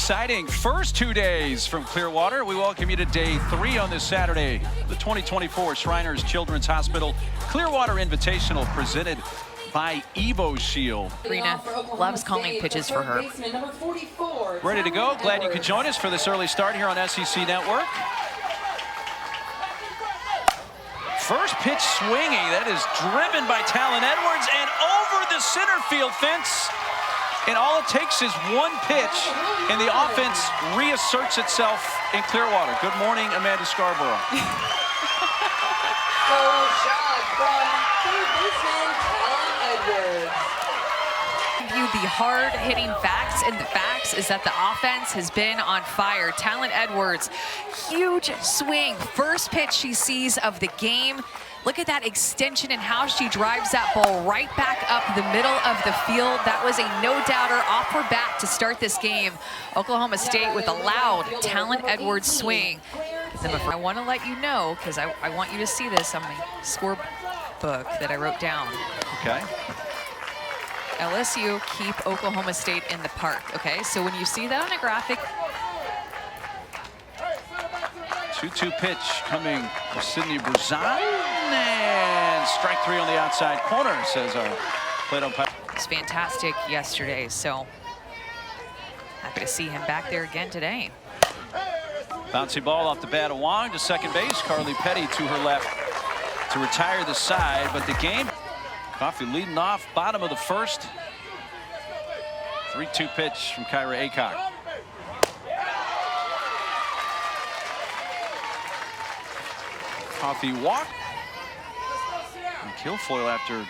exciting first 2 days from Clearwater. We welcome you to day 3 on this Saturday. The 2024 Shriners Children's Hospital Clearwater Invitational presented by Evo Shield. Rena loves calling pitches for her. Ready to go. Glad you could join us for this early start here on SEC Network. First pitch swinging. That is driven by Talon Edwards and over the center field fence. And all it takes is one pitch, and the offense reasserts itself in Clearwater. Good morning, Amanda Scarborough. Full shot from third baseman Talon Edwards. Viewed the hard-hitting facts, and the facts is that the offense has been on fire. Talon Edwards, huge swing. First pitch she sees of the game. Look at that extension and how she drives that ball right back up the middle of the field. That was a no-doubter off her bat to start this game. Oklahoma State with a loud Talon Edwards swing. I want to let you know, because I want you to see this on my scorebook that I wrote down. Okay. LSU keep Oklahoma State in the park, okay? So when you see that on a graphic, 2-2 pitch coming from Sydney Bruzan, and strike 3 on the outside corner, says our plate umpire. It's fantastic yesterday, so happy to see him back there again today. Bouncy ball off the bat of Wong to second base. Carly Petty to her left to retire the side, but the game, Coffee leading off, bottom of the first. 3-2 pitch from Kyra Aycock. Coffee walk. And Kilfoyle, after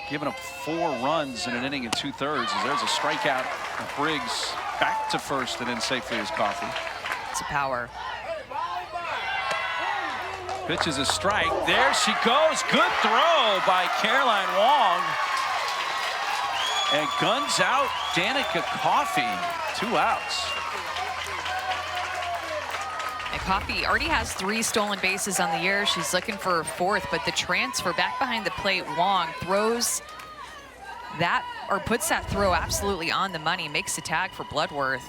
giving up 4 runs in an inning and 2/3, as there's a strikeout. Briggs back to first and then safely as Coffee. It's a power. Pitch is a strike. There she goes. Good throw by Caroline Wong. And guns out Danica Coffee. 2 outs. And Coffee already has 3 stolen bases on the year. She's looking for her 4th, but the transfer back behind the plate, Wong throws that, or puts that throw absolutely on the money, makes the tag for Bloodworth.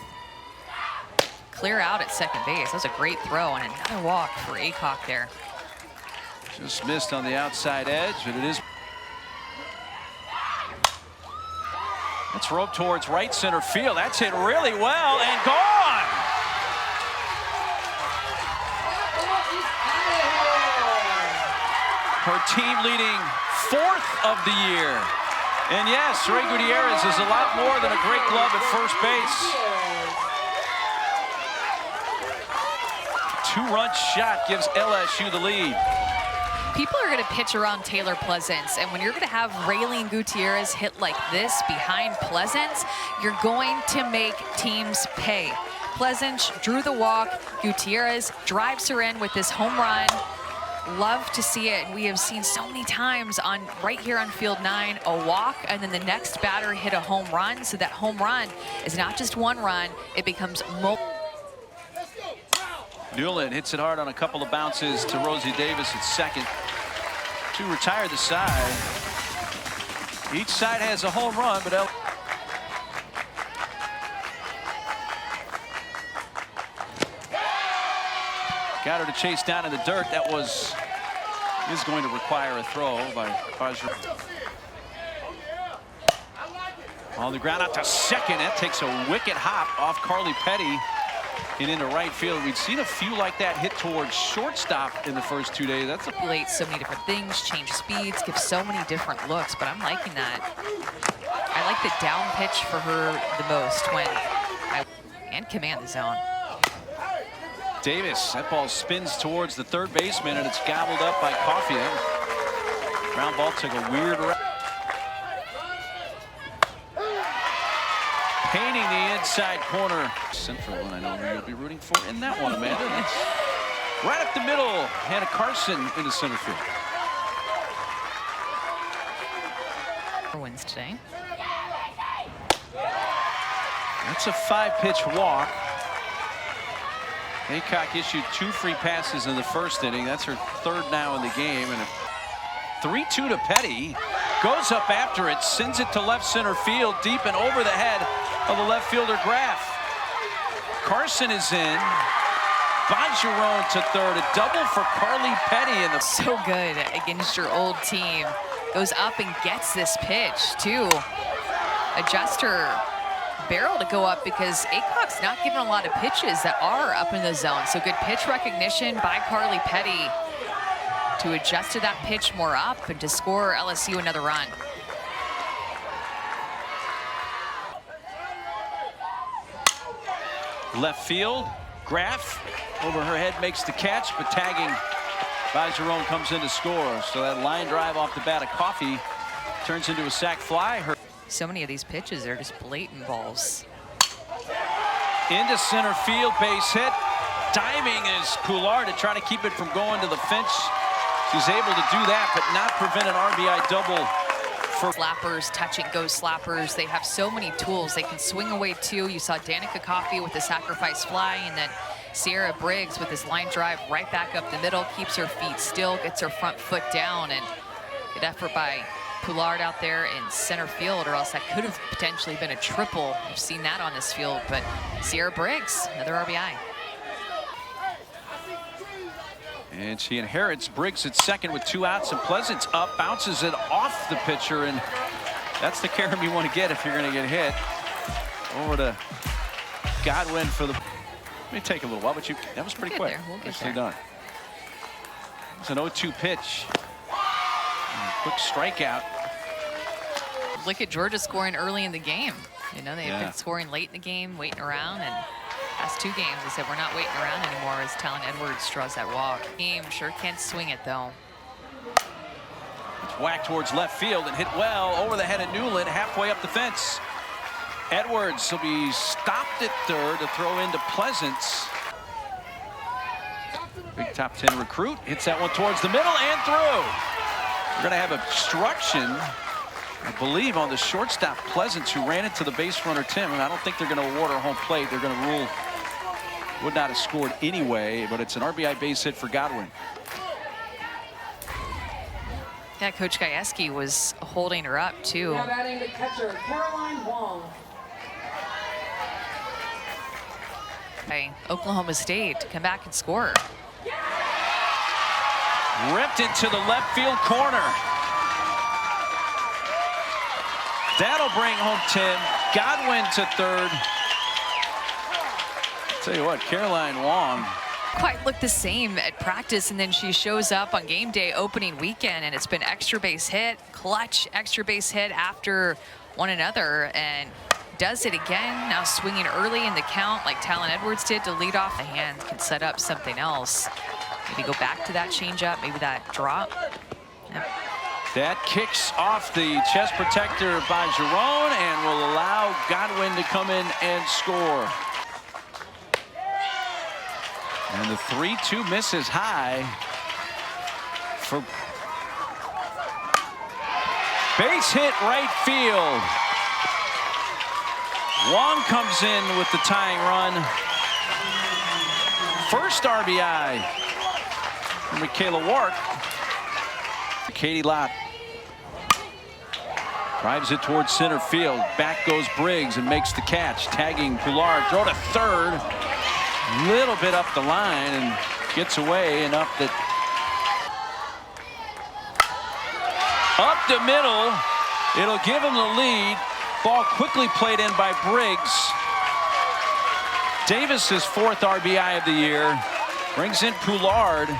Clear out at second base. That was a great throw and another walk for Aycock there. Just missed on the outside edge, but it is. It's roped towards right center field. That's hit really well and gone. Her team leading 4th of the year. And yes, Ray Gutierrez is a lot more than a great glove at first base. 2-run shot gives LSU the lead. People are going to pitch around Taylor Pleasance, and when you're going to have Raylene Gutierrez hit like this behind Pleasance, you're going to make teams pay. Pleasance drew the walk. Gutierrez drives her in with this home run. Love to see it, and we have seen so many times on right here on field 9, a walk, and then the next batter hit a home run. So that home run is not just one run, it becomes multiple. Newland hits it hard on a couple of bounces to Rosie Davis at second to retire the side. Each side has a home run, but got her to chase down in the dirt. That is going to require a throw by Fajr. On the ground out to second. That takes a wicked hop off Carly Petty and into right field. We've seen a few like that hit towards shortstop in the first 2 days. That's manipulate so many different things, change speeds, give so many different looks, but I'm liking that. I like the down pitch for her the most and command the zone. Davis, that ball spins towards the third baseman and it's gobbled up by Coffee. Ground ball took a weird route. Painting the inside corner. Central one, I know who you'll be rooting for in that one, Amanda. That's right up the middle. Hannah Carson into center field. Wins today. That's a 5-pitch walk. Aycock issued 2 free passes in the first inning. That's her 3rd now in the game. And a 3-2 to Petty. Goes up after it, sends it to left center field, deep and over the head of the left fielder Graff. Larson is in. Bergeron to third. A double for Carly Petty in the. So good against your old team. Goes up and gets this pitch too. Adjust her barrel to go up because Aycock's not giving a lot of pitches that are up in the zone. So good pitch recognition by Carly Petty to adjust to that pitch more up and to score LSU another run. Left field, Graff over her head makes the catch, but tagging by Jerome comes in to score. So that line drive off the bat of Coffey turns into a sac fly. So many of these pitches are just blatant balls. Into center field, base hit. Diving is Couillard to try to keep it from going to the fence. She's able to do that, but not prevent an RBI double. For slappers, touch and go slappers. They have so many tools. They can swing away too. You saw Danica Coffey with the sacrifice fly, and then Sierra Briggs with this line drive right back up the middle, keeps her feet still, gets her front foot down, and good effort by Couillard out there in center field, or else that could have potentially been a triple. We've seen that on this field, but Sierra Briggs, another RBI. And she inherits Briggs at second with 2 outs, and Pleasant's up, bounces it off the pitcher, and that's the carom you want to get if you're going to get hit. Over to Godwin for the. May take a little while, but that was pretty quick. We'll get Nicely there. done. It's an 0-2 pitch. And a quick strikeout. Look at Georgia scoring early in the game. You know, they've Yeah. been scoring late in the game, waiting around, and last 2 games, they said we're not waiting around anymore as Talon Edwards draws that walk. Game sure can't swing it though. It's whacked towards left field and hit well over the head of Newland, halfway up the fence. Edwards will be stopped at third to throw into Pleasance. Big top 10 recruit hits that one towards the middle and through. We're going to have obstruction, I believe, on the shortstop Pleasance, who ran into the base runner Tim. And I don't think they're going to award her home plate. They're going to rule would not have scored anyway, but it's an RBI base hit for Godwin. Yeah, Coach Gajewski was holding her up too. Now batting the catcher, Caroline Wong. By Oklahoma State to come back and score. Ripped into the left field corner. That'll bring home Tim. Godwin to third. Tell you what, Caroline Wong. Quite look the same at practice, and then she shows up on game day opening weekend, and it's been extra base hit, clutch extra base hit after one another, and does it again. Now swinging early in the count like Talon Edwards did to lead off. The hand can set up something else. Maybe go back to that changeup, maybe that drop. Yep. That kicks off the chest protector by Jerome and will allow Godwin to come in and score. And the 3-2 misses high for base hit right field. Wong comes in with the tying run. First RBI for Michaela Wark. Katie Lott drives it towards center field. Back goes Briggs and makes the catch. Tagging Couillard. Throw to third. Little bit up the line and gets away enough that up the middle. It'll give him the lead. Ball quickly played in by Briggs. Davis's 4th RBI of the year. Brings in Couillard.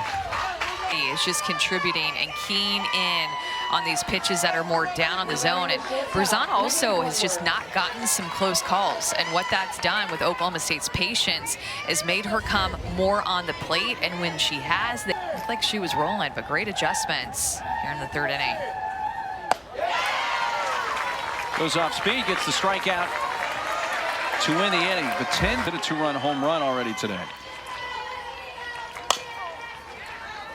He is just contributing and keying in on these pitches that are more down on the zone. And Berzon also has just not gotten some close calls. And what that's done with Oklahoma State's patience is made her come more on the plate. And when she has, it looked like she was rolling, but great adjustments here in the 3rd inning. Goes off speed, gets the strikeout to win the inning. The 10 hit a 2-run home run already today.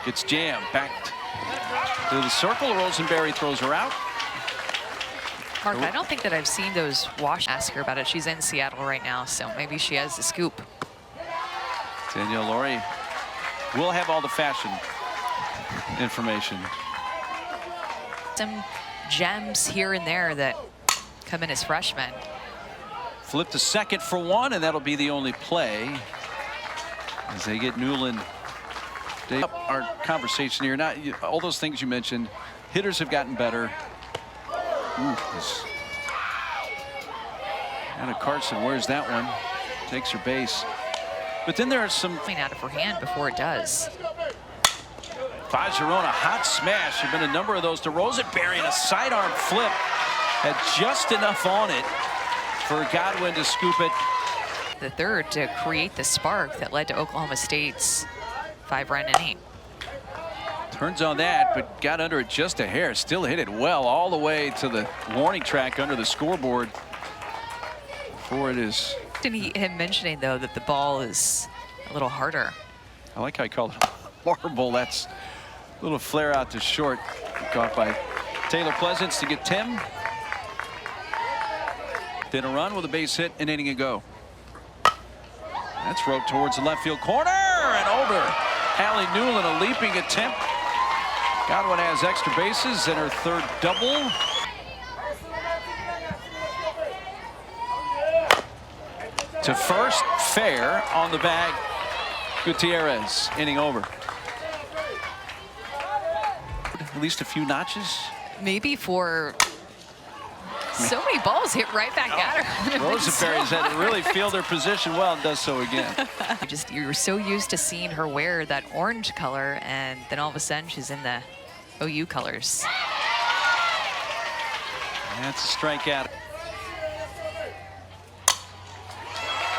Gets jammed back to the circle. Rosenberry throws her out. Mark, I don't think that I've seen those wash. Ask her about it. She's in Seattle right now, so maybe she has the scoop. Danielle Laurie will have all the fashion information. Some gems here and there that come in as freshmen. Flip to second for one, and that'll be the only play as they get Newland. Our conversation here, not all those things you mentioned. Hitters have gotten better. Anna Carson, where's that one? Takes her base. But then there are some out of her hand before it does. Fajarona, hot smash. There have been a number of those to Rosenberry, and a sidearm flip had just enough on it for Godwin to scoop it. The third to create the spark that led to Oklahoma State's 5-run inning. Turns on that, but got under it just a hair. Still hit it well all the way to the warning track under the scoreboard. Before it is. Him mentioning, though, that the ball is a little harder. I like how he called it marble. That's a little flare out to short. Caught by Taylor Pleasance to get Tim. Then a run with a base hit, an inning ago. That's roped towards the left field corner and over. Allie Newland, a leaping attempt. Godwin has extra bases and her third double. To first, fair on the bag. Gutierrez, inning over. At least a few notches. Maybe for so many balls hit right back at her. Rosenberry's had to really feel their position well and does so again. You were so used to seeing her wear that orange color, and then all of a sudden she's in the OU colors. That's a strikeout.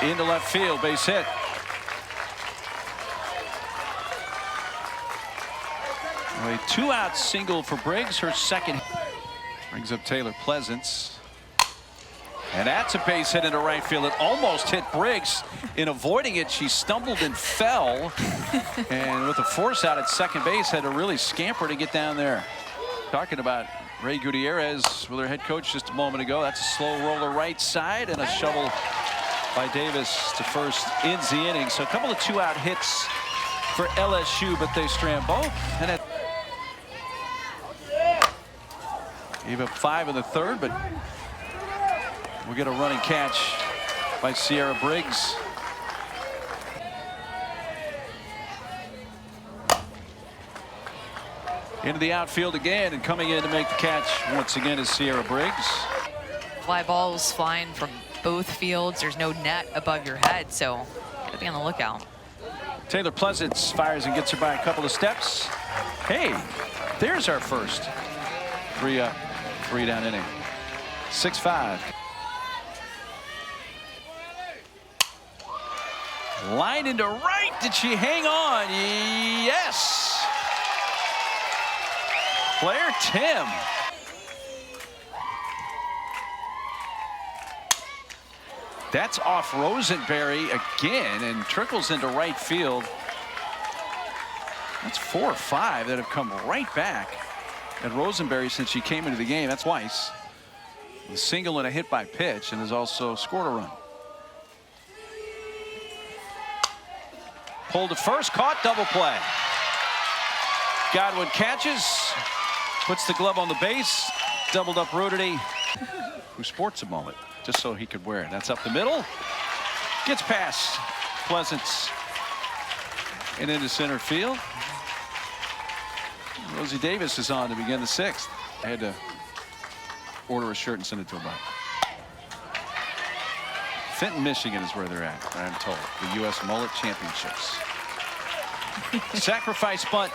Into left field, base hit. A 2-out single for Briggs, her second. Brings up Taylor Pleasance. And that's a base hit into right field. It almost hit Briggs. In avoiding it, she stumbled and fell. And with a force out at second base, had to really scamper to get down there. Talking about Ray Gutierrez with her head coach just a moment ago. That's a slow roller right side and a shovel by Davis to first ends the inning. So a couple of 2-out hits for LSU, but they strand both. And it gave up 5 in the third, but we'll get a running catch by Sierra Briggs. Into the outfield again, and coming in to make the catch once again is Sierra Briggs. Fly balls flying from both fields. There's no net above your head, so gotta be on the lookout. Taylor Pleasance fires and gets her by a couple of steps. Hey, there's our first 3-up, 3-down inning. 6-5. Line into right. Did she hang on? Yes. Claire Tim. That's off Rosenberry again and trickles into right field. That's 4 or 5 that have come right back at Rosenberry since she came into the game. That's Weiss. A single and a hit by pitch, and has also scored a run. Pulled to first, caught, double play. Godwin catches, puts the glove on the base, doubled up Rudity, who sports a moment just so he could wear it. That's up the middle, gets past Pleasance and into center field. Rosie Davis is on to begin the 6th. I had to order a shirt and send it to him. Fenton, Michigan is where they're at, I'm told. The U.S. Mullet Championships. Sacrifice bunt.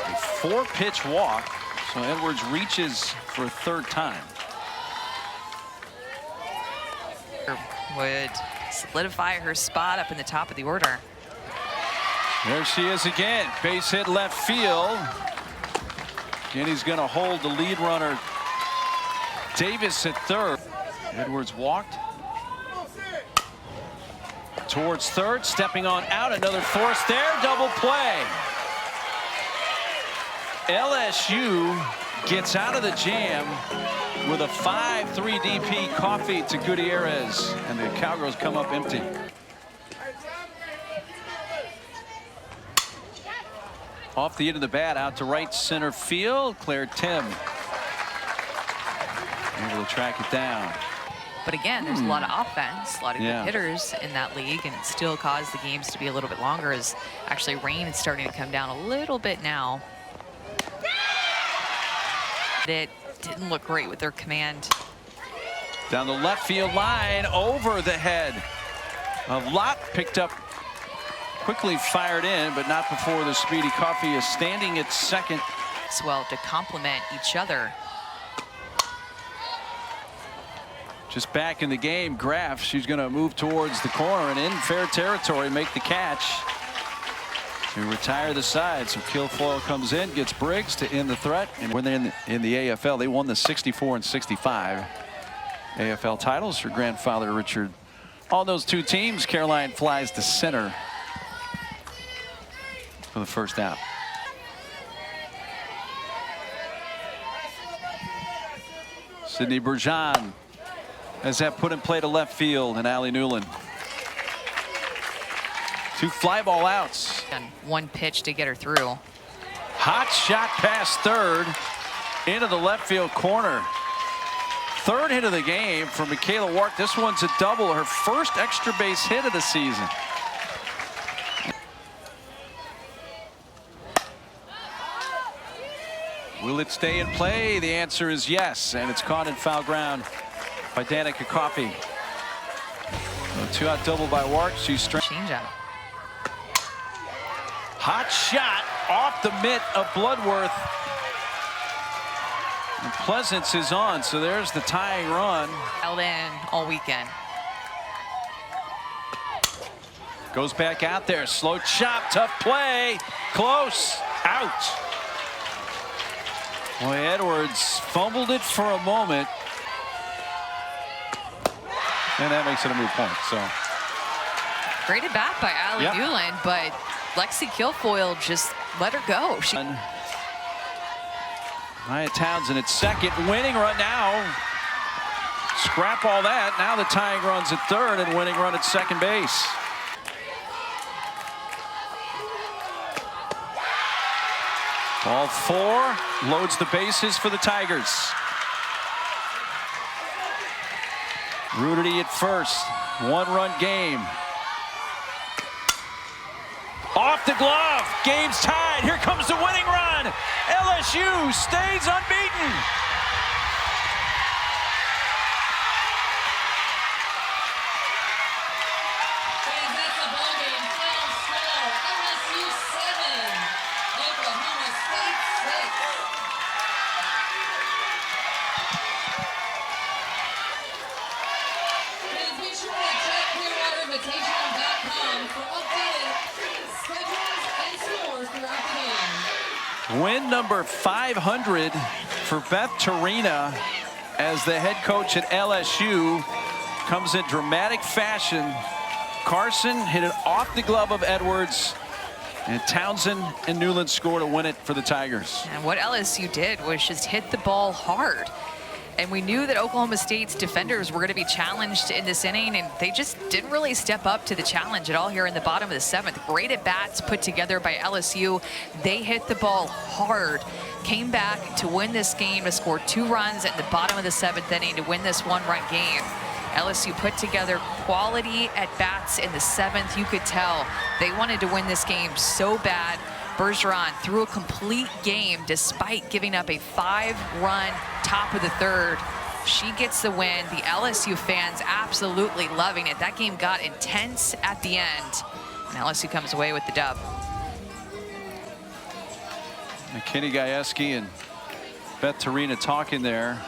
A 4-pitch walk. So Edwards reaches for a third time. Would solidify her spot up in the top of the order. There she is again. Base hit left field. And he's going to hold the lead runner Davis at third. Edwards walked towards third, stepping on out. Another force there. Double play. LSU gets out of the jam with a 5-3 DP coffee to Gutierrez, and the Cowgirls come up empty. Off the end of the bat, out to right center field. Claire Tim Able to track it down. But again, there's a lot of offense, a lot of Yeah. good hitters in that league, and it still caused the games to be a little bit longer as actually rain is starting to come down a little bit now. It didn't look great with their command. Down the left field line, over the head. A lot picked up, quickly fired in, but not before the Speedy Coffee is standing at second. As well to complement each other. Just back in the game, Graff, she's going to move towards the corner and in fair territory, make the catch to retire the side. So Kilfoyle comes in, gets Briggs to end the threat. And when they're in the AFL, they won the 64 and 65 AFL titles. Her grandfather, Richard, on those two teams. Caroline flies to center for the first out. Sydney Bergeron has that put in play to left field, and Allie Newland. Two fly ball outs. And one pitch to get her through. Hot shot past third into the left field corner. Third hit of the game for Michaela Wart. This one's a double, her first extra base hit of the season. Will it stay in play? The answer is yes, and it's caught in foul ground by Danica Coffey. A two-out double by Wart. She's Change up. hot shot off the mitt of Bloodworth. And Pleasance is on, so there's the tying run. Held in all weekend. Goes back out there, slow chop, tough play, close, out. Boy, Edwards fumbled it for a moment. And that makes it a moot point. So Great at bat by Allie Yep. Newland, but Lexi Kilfoyle just let her go. She Nia Townsend at second, winning run now. Scrap all that. Now the tying run's at third and winning run at second base. Ball four, loads the bases for the Tigers. Rudity at first, one-run game. Off the glove, game's tied. Here comes the winning run. LSU stays unbeaten. And that's the ballgame. Final score: LSU 7, Oklahoma State 6. And be sure to check ClearwaterInvitational.com for updated schedules and scores throughout the game. Win number 500 for Beth Torina as the head coach at LSU. Comes in dramatic fashion. Carson hit it off the glove of Edwards, and Townsend and Newland scored to win it for the Tigers. And what LSU did was just hit the ball hard. And we knew that Oklahoma State's defenders were going to be challenged in this inning, and they just didn't really step up to the challenge at all here in the bottom of the seventh. Great at bats put together by LSU. They hit the ball hard, came back to win this game, to score 2 runs at the bottom of the seventh inning to win this one-run game. LSU put together quality at bats in the seventh. You could tell they wanted to win this game so bad. Bergeron threw a complete game despite giving up a 5-run top of the third. She gets the win. The LSU fans absolutely loving it. That game got intense at the end, and LSU comes away with the dub. McKinney Gajewski and Beth Torina talking there.